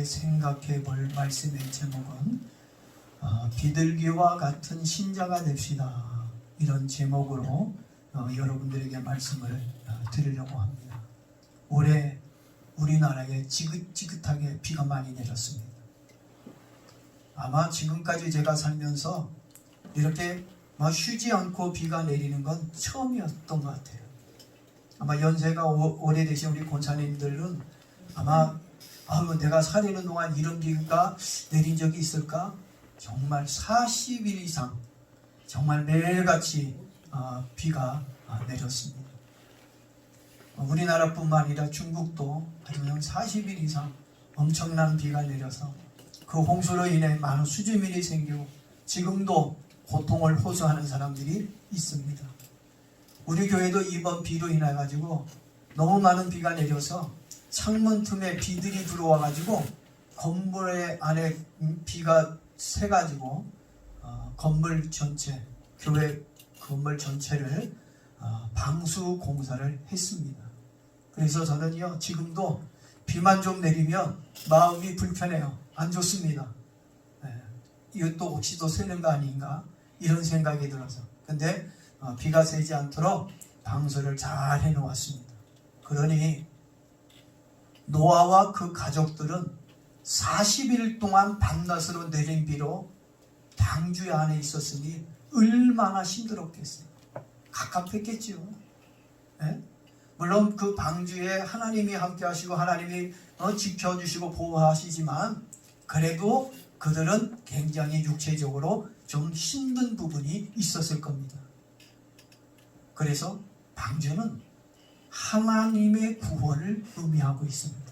생각해 볼 말씀의 제목은 비둘기와 같은 신자가 됩시다. 이런 제목으로 여러분들에게 말씀을 드리려고 합니다. 올해 우리나라에 지긋지긋하게 비가 많이 내렸습니다. 아마 지금까지 제가 살면서 이렇게 쉬지 않고 비가 내리는 건 처음이었던 것 같아요. 아마 연세가 오래되신 우리 권사님들은 아마 내가 살이는 동안 이런 비가 내린 적이 있을까? 정말 40일 이상 정말 매일같이 비가 내렸습니다. 우리나라뿐만 아니라 중국도 아주 40일 이상 엄청난 비가 내려서 그 홍수로 인해 많은 수질밀이 생기고 지금도 고통을 호소하는 사람들이 있습니다. 우리 교회도 이번 비로 인해 가지고 너무 많은 비가 내려서 창문 틈에 비들이 들어와 가지고 건물 안에 비가 새 가지고 건물 전체, 교회 건물 전체를 방수 공사를 했습니다. 그래서 저는요 지금도 비만 좀 내리면 마음이 불편해요. 안 좋습니다. 이것도 혹시 또 새는 거 아닌가 이런 생각이 들어서. 근데 비가 새지 않도록 방수를 잘 해놓았습니다. 그러니 노아와 그 가족들은 40일 동안 밤낮으로 내린 비로 방주 안에 있었으니 얼마나 힘들었겠어요. 갑갑했겠지요. 물론 그 방주에 하나님이 함께 하시고 하나님이 지켜주시고 보호하시지만 그래도 그들은 굉장히 육체적으로 좀 힘든 부분이 있었을 겁니다. 그래서 방주는 하나님의 구원을 의미하고 있습니다.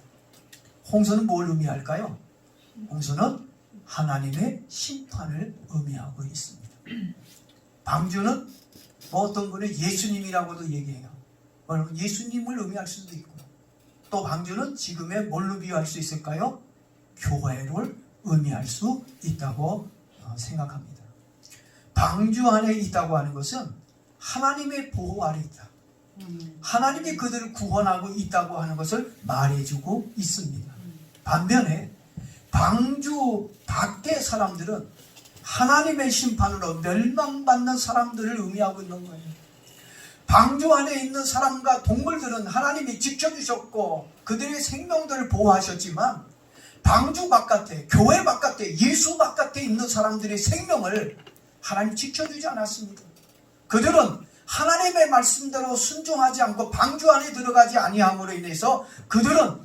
홍수는 뭘 의미할까요? 홍수는 하나님의 심판을 의미하고 있습니다. 방주는 어떤 분은 예수님이라고도 얘기해요. 예수님을 의미할 수도 있고, 또 방주는 지금의 뭘로 비유할 수 있을까요? 교회를 의미할 수 있다고 생각합니다. 방주 안에 있다고 하는 것은 하나님의 보호 아래 있다. 하나님이 그들을 구원하고 있다고 하는 것을 말해주고 있습니다. 반면에 방주 밖의 사람들은 하나님의 심판으로 멸망받는 사람들을 의미하고 있는 거예요. 방주 안에 있는 사람과 동물들은 하나님이 지켜주셨고 그들의 생명들을 보호하셨지만 방주 바깥에, 교회 바깥에, 예수 바깥에 있는 사람들의 생명을 하나님 지켜주지 않았습니다. 그들은 하나님의 말씀대로 순종하지 않고 방주 안에 들어가지 아니함으로 인해서 그들은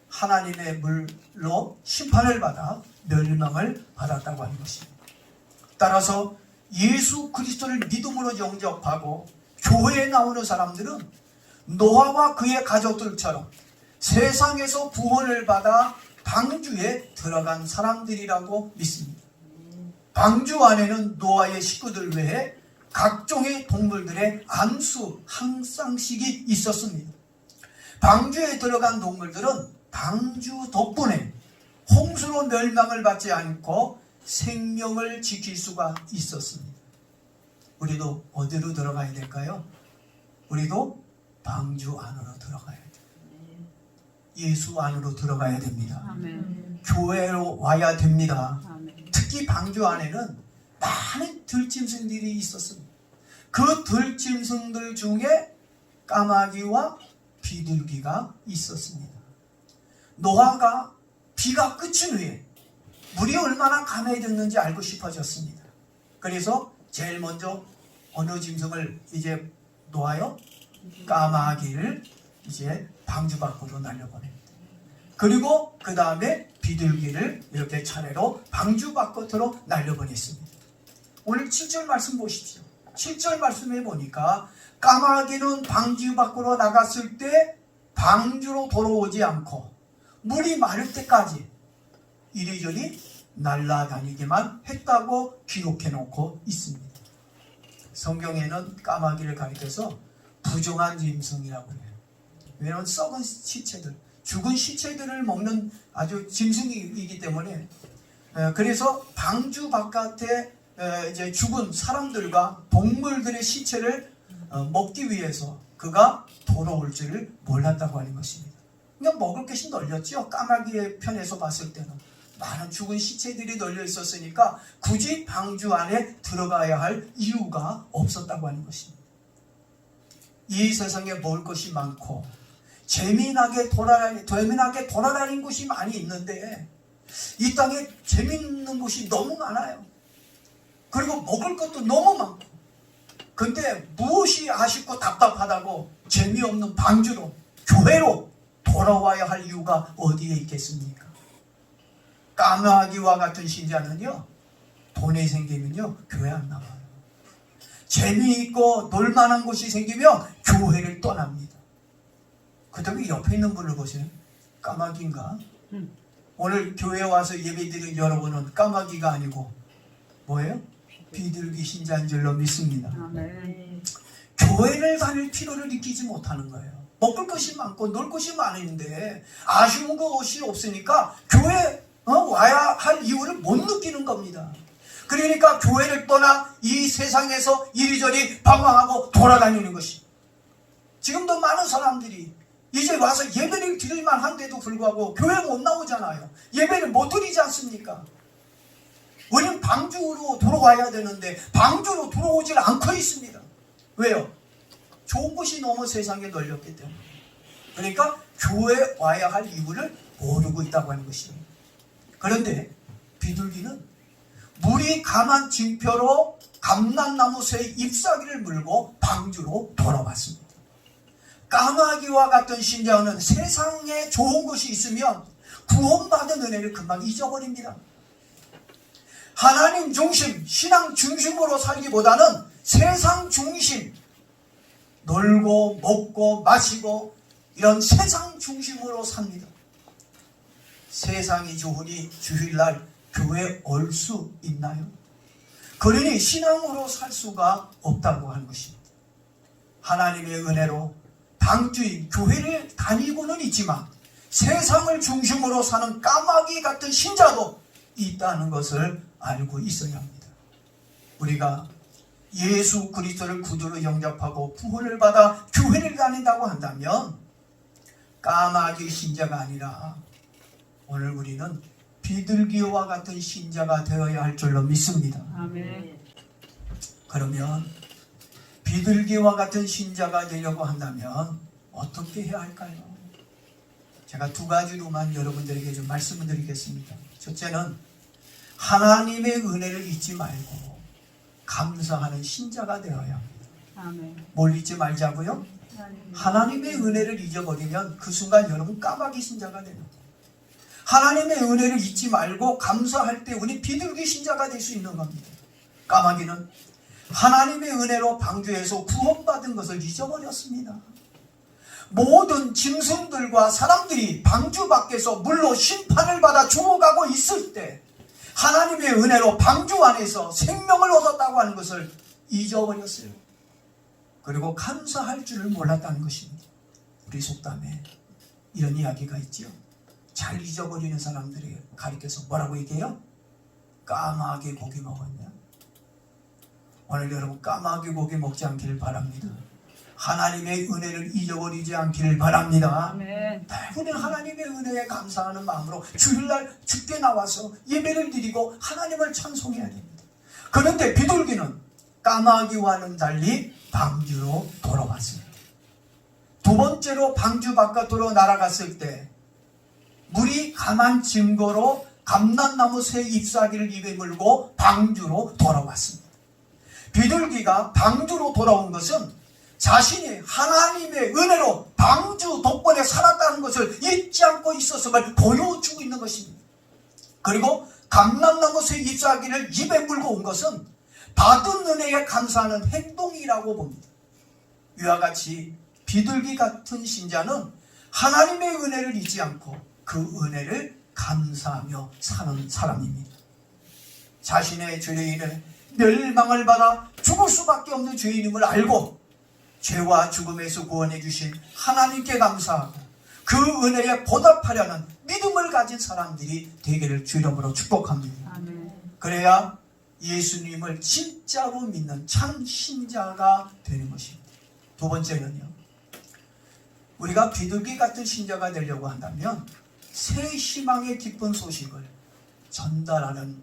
하나님의 물로 심판을 받아 멸망을 받았다고 하는 것입니다. 따라서 예수 그리스도를 믿음으로 영접하고 교회에 나오는 사람들은 노아와 그의 가족들처럼 세상에서 구원을 받아 방주에 들어간 사람들이라고 믿습니다. 방주 안에는 노아의 식구들 외에 각종의 동물들의 안수, 항상식이 있었습니다. 방주에 들어간 동물들은 방주 덕분에 홍수로 멸망을 받지 않고 생명을 지킬 수가 있었습니다. 우리도 어디로 들어가야 될까요? 우리도 방주 안으로 들어가야 돼요. 예수 안으로 들어가야 됩니다. 아멘. 교회로 와야 됩니다. 아멘. 특히 방주 안에는 많은 들짐승들이 있었습니다. 그 들짐승들 중에 까마귀와 비둘기가 있었습니다. 노아가 비가 그친 후에 물이 얼마나 감해졌는지 알고 싶어졌습니다. 그래서 제일 먼저 어느 짐승을 이제 놓아요? 까마귀를 이제 방주 밖으로 날려보냅니다. 그리고 그 다음에 비둘기를 이렇게 차례로 방주 밖으로 날려보냈습니다. 오늘 7절 말씀 보십시오. 7절 말씀에 보니까 까마귀는 방주 밖으로 나갔을 때 방주로 돌아오지 않고 물이 마를 때까지 이리저리 날아다니기만 했다고 기록해 놓고 있습니다. 성경에는 까마귀를 가리켜서 부정한 짐승이라고 해요. 왜냐하면 썩은 시체들, 죽은 시체들을 먹는 아주 짐승이기 때문에 그래서 방주 바깥에 이제 죽은 사람들과 동물들의 시체를 먹기 위해서 그가 돌아올 줄을 몰랐다고 하는 것입니다. 그냥 먹을 것이 널렸죠. 까마귀의 편에서 봤을 때는 많은 죽은 시체들이 널려 있었으니까 굳이 방주 안에 들어가야 할 이유가 없었다고 하는 것입니다. 이 세상에 먹을 것이 많고 재미나게 돌아다니는 곳이 많이 있는데 이 땅에 재밌는 곳이 너무 많아요. 그리고 먹을 것도 너무 많고, 근데 무엇이 아쉽고 답답하다고 재미없는 방주로, 교회로 돌아와야 할 이유가 어디에 있겠습니까? 까마귀와 같은 신자는요, 돈이 생기면요 교회 안 나와요. 재미있고 놀만한 곳이 생기면 교회를 떠납니다. 그다음에 옆에 있는 분을 보세요. 까마귀인가? 오늘 교회에 와서 예배드린 여러분은 까마귀가 아니고 뭐예요? 비둘기 신자인 줄로 믿습니다. 아멘. 교회를 다닐 필요를 느끼지 못하는 거예요. 먹을 것이 많고 놀 것이 많은데 아쉬운 것이 없으니까 교회 와야 할 이유를 못 느끼는 겁니다. 그러니까 교회를 떠나 이 세상에서 이리저리 방황하고 돌아다니는 것이. 지금도 많은 사람들이 이제 와서 예배를 드릴만 한데도 불구하고 교회 못 나오잖아요. 예배를 못 드리지 않습니까? 우리는 방주로 들어와야 되는데 방주로 들어오질 않고 있습니다. 왜요? 좋은 곳이 너무 세상에 널렸기 때문에. 그러니까 교회에 와야 할 이유를 모르고 있다고 하는 것입니다. 그런데 비둘기는 물이 감한 징표로 감람나무새의 잎사귀를 물고 방주로 돌아왔습니다. 까마귀와 같은 신자는 세상에 좋은 것이 있으면 구원받은 은혜를 금방 잊어버립니다. 하나님 중심, 신앙 중심으로 살기보다는 세상 중심, 놀고 먹고 마시고 이런 세상 중심으로 삽니다. 세상이 좋으니 주일날 교회에 올 수 있나요? 그러니 신앙으로 살 수가 없다고 하는 것입니다. 하나님의 은혜로 방주인 교회를 다니고는 있지만 세상을 중심으로 사는 까마귀 같은 신자도 있다는 것을 알고 있어야 합니다. 우리가 예수 그리스도를 구주로 영접하고 구원을 받아 교회를 다닌다고 한다면 까마귀 신자가 아니라 오늘 우리는 비둘기와 같은 신자가 되어야 할 줄로 믿습니다. 아멘. 그러면 비둘기와 같은 신자가 되려고 한다면 어떻게 해야 할까요? 제가 두 가지로만 여러분들에게 좀 말씀을 드리겠습니다. 첫째는 하나님의 은혜를 잊지 말고 감사하는 신자가 되어야 합니다. 아멘. 뭘 잊지 말자고요? 하나님의 은혜를 잊어버리면 그 순간 여러분 까마귀 신자가 됩니다. 하나님의 은혜를 잊지 말고 감사할 때 우리 비둘기 신자가 될 수 있는 겁니다. 까마귀는 하나님의 은혜로 방주에서 구원받은 것을 잊어버렸습니다. 모든 짐승들과 사람들이 방주 밖에서 물로 심판을 받아 죽어가고 있을 때 하나님의 은혜로 방주 안에서 생명을 얻었다고 하는 것을 잊어버렸어요. 그리고 감사할 줄을 몰랐다는 것입니다. 우리 속담에 이런 이야기가 있죠. 잘 잊어버리는 사람들이 가리켜서 뭐라고 얘기해요? 까마귀 고기 먹었냐? 오늘 여러분 까마귀 고기 먹지 않기를 바랍니다. 하나님의 은혜를 잊어버리지 않기를 바랍니다. 아멘. 우리 하나님의 은혜에 감사하는 마음으로 주일날 주께 나와서 예배를 드리고 하나님을 찬송해야 됩니다. 그런데 비둘기는 까마귀와는 달리 방주로 돌아왔습니다. 두 번째로 방주 바깥으로 날아갔을 때 물이 감한 증거로 감람나무 새 잎사귀를 입에 물고 방주로 돌아왔습니다. 비둘기가 방주로 돌아온 것은 자신이 하나님의 은혜로 방주 덕분에 살았다는 것을 잊지 않고 있었음을 보여주고 있는 것입니다. 그리고 감람나무 새 잎사귀를 입에 물고 온 것은 받은 은혜에 감사하는 행동이라고 봅니다. 이와 같이 비둘기 같은 신자는 하나님의 은혜를 잊지 않고 그 은혜를 감사하며 사는 사람입니다. 자신의 죄인을 멸망을 받아 죽을 수밖에 없는 죄인임을 알고 죄와 죽음에서 구원해 주신 하나님께 감사하고 그 은혜에 보답하려는 믿음을 가진 사람들이 되기를 주 이름으로 축복합니다. 아멘. 그래야 예수님을 진짜로 믿는 참 신자가 되는 것입니다. 두 번째는요, 우리가 비둘기 같은 신자가 되려고 한다면 새 희망의 기쁜 소식을 전달하는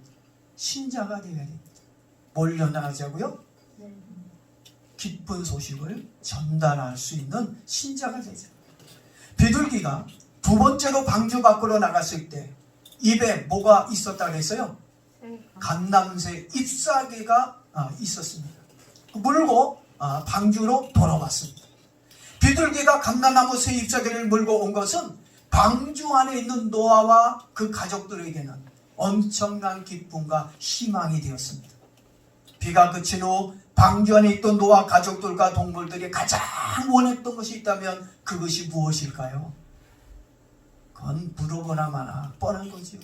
신자가 되어야 됩니다. 뭘 전달하자고요? 네. 기쁜 소식을 전달할 수 있는 신자가 되죠. 비둘기가 두 번째로 방주 밖으로 나갔을 때 입에 뭐가 있었다 그랬어요? 감람새 잎사귀가 있었습니다. 물고 방주로 돌아왔습니다. 비둘기가 감람나무 새 잎사귀를 물고 온 것은 방주 안에 있는 노아와 그 가족들에게는 엄청난 기쁨과 희망이 되었습니다. 비가 그친 후 방주 안에 있던 노아 가족들과 동물들이 가장 원했던 것이 있다면 그것이 무엇일까요? 그건 물어보나 마나 뻔한 거지요.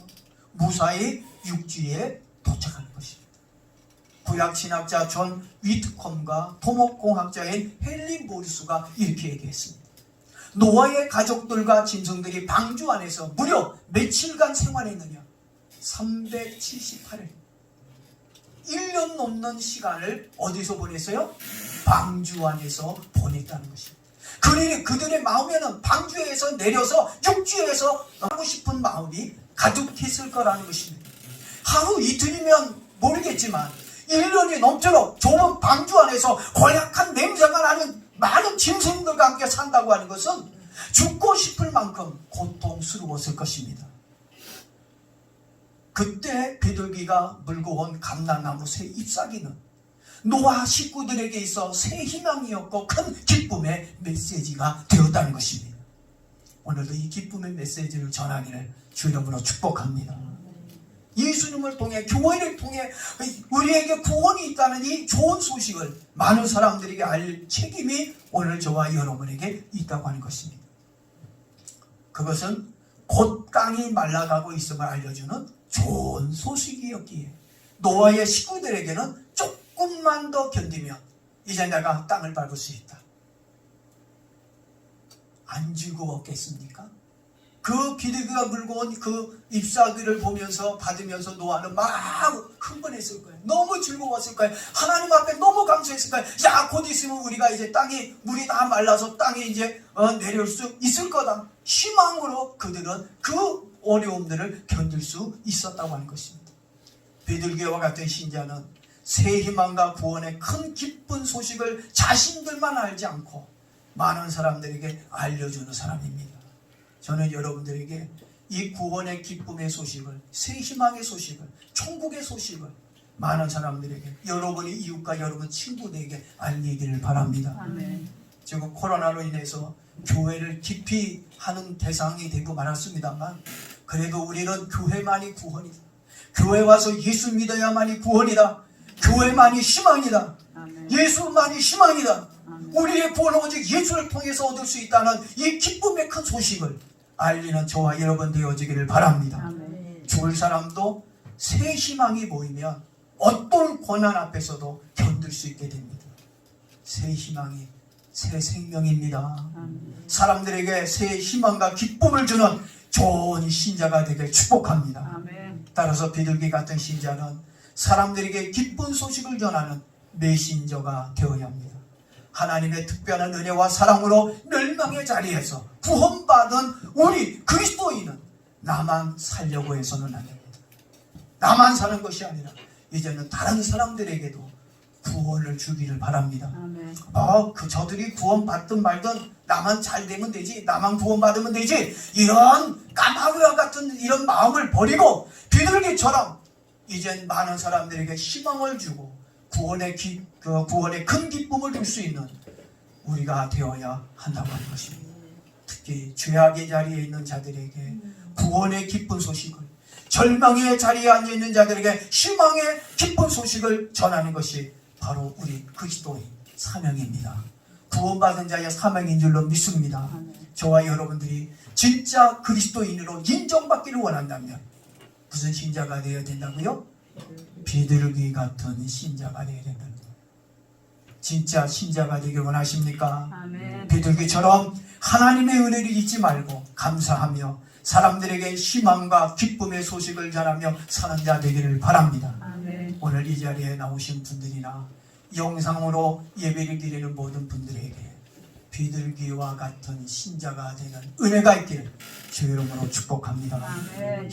무사히 육지에 도착하는 것입니다. 구약 신학자 존 위트컴과 토목공학자인 헨리 모리스가 이렇게 얘기했습니다. 노아의 가족들과 짐승들이 방주 안에서 무려 며칠간 생활했느냐? 378일. 1년 넘는 시간을 어디서 보냈어요? 방주 안에서 보냈다는 것입니다. 그들의 마음에는 방주에서 내려서 육지에서 하고 싶은 마음이 가득했을 거라는 것입니다. 하루 이틀이면 모르겠지만 1년이 넘도록 좁은 방주 안에서 고약한 냄새가 나는 많은 짐승들과 함께 산다고 하는 것은 죽고 싶을 만큼 고통스러웠을 것입니다. 그때 비둘기가 물고 온 감람나무 새 잎사귀는 노아 식구들에게 있어 새 희망이었고 큰 기쁨의 메시지가 되었다는 것입니다. 오늘도 이 기쁨의 메시지를 전하기를 주 이름으로 축복합니다. 예수님을 통해 교회를 통해 우리에게 구원이 있다는 이 좋은 소식을 많은 사람들에게 알릴 책임이 오늘 저와 여러분에게 있다고 하는 것입니다. 그것은 곧 땅이 말라가고 있음을 알려주는 좋은 소식이었기에 노아의 식구들에게는 조금만 더 견디면 이제 내가 땅을 밟을 수 있다. 안 즐거웠겠습니까? 그 비둘기가 물고 온 그 잎사귀를 보면서 받으면서 노아는 막 흥분했을 거예요. 너무 즐거웠을 거예요. 하나님 앞에 너무 감사했을 거예요. 야, 곧 있으면 우리가 이제 땅이 물이 다 말라서 땅에 이제 내려올 수 있을 거다. 희망으로 그들은 그 어려움들을 견딜 수 있었다고 하는 것입니다. 비둘기와 같은 신자는 새 희망과 구원의 큰 기쁜 소식을 자신들만 알지 않고 많은 사람들에게 알려주는 사람입니다. 저는 여러분들에게 이 구원의 기쁨의 소식을, 새 희망의 소식을, 천국의 소식을 많은 사람들에게, 여러분의 이웃과 여러분 친구들에게 알리기를 바랍니다. 아멘. 지금 코로나로 인해서 교회를 깊이 하는 대상이 되고 말았습니다만 그래도 우리는 교회만이 구원이다. 교회 와서 예수 믿어야만이 구원이다. 교회만이 희망이다. 아멘. 예수만이 희망이다. 아멘. 우리의 구원은 오직 예수를 통해서 얻을 수 있다는 이 기쁨의 큰 소식을 알리는 저와 여러분 되어지기를 바랍니다. 아멘. 죽을 사람도 새 희망이 보이면 어떤 고난 앞에서도 견딜 수 있게 됩니다. 새 희망이 새 생명입니다. 아멘. 사람들에게 새 희망과 기쁨을 주는 좋은 신자가 되길 축복합니다. 아멘. 따라서 비둘기 같은 신자는 사람들에게 기쁜 소식을 전하는 메신저가 되어야 합니다. 하나님의 특별한 은혜와 사랑으로 멸망의 자리에서 구원받은 우리 그리스도인은 나만 살려고 해서는 안 됩니다. 나만 사는 것이 아니라 이제는 다른 사람들에게도 구원을 주기를 바랍니다. 아멘. 저들이 구원받든 말든 나만 잘 되면 되지, 나만 구원받으면 되지, 이런 까마귀와 같은 이런 마음을 버리고 비둘기처럼 이젠 많은 사람들에게 희망을 주고 구원의 큰 기쁨을 줄 수 있는 우리가 되어야 한다고 하는 것입니다. 특히 죄악의 자리에 있는 자들에게 구원의 기쁜 소식을, 절망의 자리에 앉아있는 자들에게 희망의 기쁜 소식을 전하는 것이 바로 우리 그리스도의 사명입니다. 구원받은 자의 사명인 줄로 믿습니다. 저와 여러분들이 진짜 그리스도인으로 인정받기를 원한다면 무슨 신자가 되어야 된다고요? 비둘기 같은 신자가 되어야 된다는 거예요. 진짜 신자가 되길 원하십니까? 아멘. 비둘기처럼 하나님의 은혜를 잊지 말고 감사하며 사람들에게 희망과 기쁨의 소식을 전하며 사는 자 되기를 바랍니다. 아멘. 오늘 이 자리에 나오신 분들이나 영상으로 예배를 드리는 모든 분들에게 비둘기와 같은 신자가 되는 은혜가 있기를 주 이름으로 축복합니다. 아멘.